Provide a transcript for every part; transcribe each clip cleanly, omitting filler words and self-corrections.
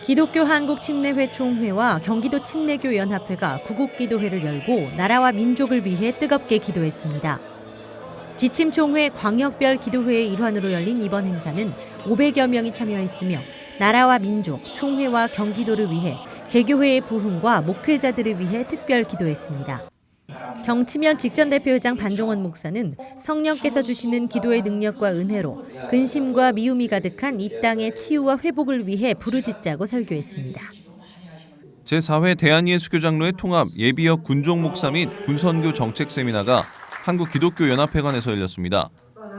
기독교 한국침례회 총회와 경기도 침례교연합회가 구국기도회를 열고 나라와 민족을 위해 뜨겁게 기도했습니다. 기침총회 광역별 기도회의 일환으로 열린 이번 행사는 500여 명이 참여했으며 나라와 민족, 총회와 경기도를 위해 개교회의 부흥과 목회자들을 위해 특별 기도했습니다. 경치면 직전대표회장 반종원 목사는 성령께서 주시는 기도의 능력과 은혜로 근심과 미움이 가득한 이 땅의 치유와 회복을 위해 부르짖자고 설교했습니다. 제4회 대한예수교장로회 통합 예비역 군종 목사 및 군선교 정책 세미나가 한국기독교연합회관에서 열렸습니다.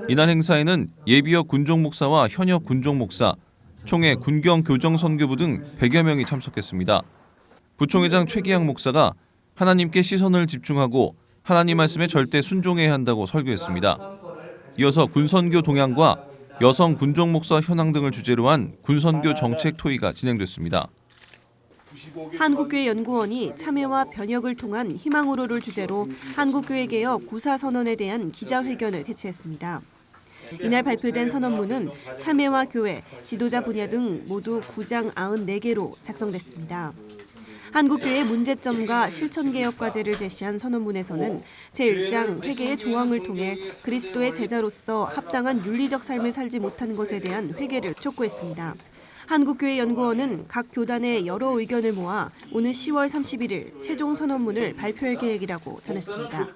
이날 행사에는 예비역 군종 목사와 현역 군종 목사, 총회 군경 교정 선교부 등 100여 명이 참석했습니다. 부총회장 최기양 목사가 하나님께 시선을 집중하고 하나님 말씀에 절대 순종해야 한다고 설교했습니다. 이어서 군선교 동향과 여성 군종 목사 현황 등을 주제로 한 군선교 정책 토의가 진행됐습니다. 한국교회 연구원이 참여와 변혁을 통한 희망으로를 주제로 한국교회개혁 구사선언에 대한 기자회견을 개최했습니다. 이날 발표된 선언문은 참여와 교회, 지도자 분야 등 모두 9장 94개로 작성됐습니다. 한국교회의 문제점과 실천개혁 과제를 제시한 선언문에서는 제1장 회개의 조항을 통해 그리스도의 제자로서 합당한 윤리적 삶을 살지 못한 것에 대한 회개를 촉구했습니다. 한국교회 연구원은 각 교단의 여러 의견을 모아 오는 10월 31일 최종 선언문을 발표할 계획이라고 전했습니다.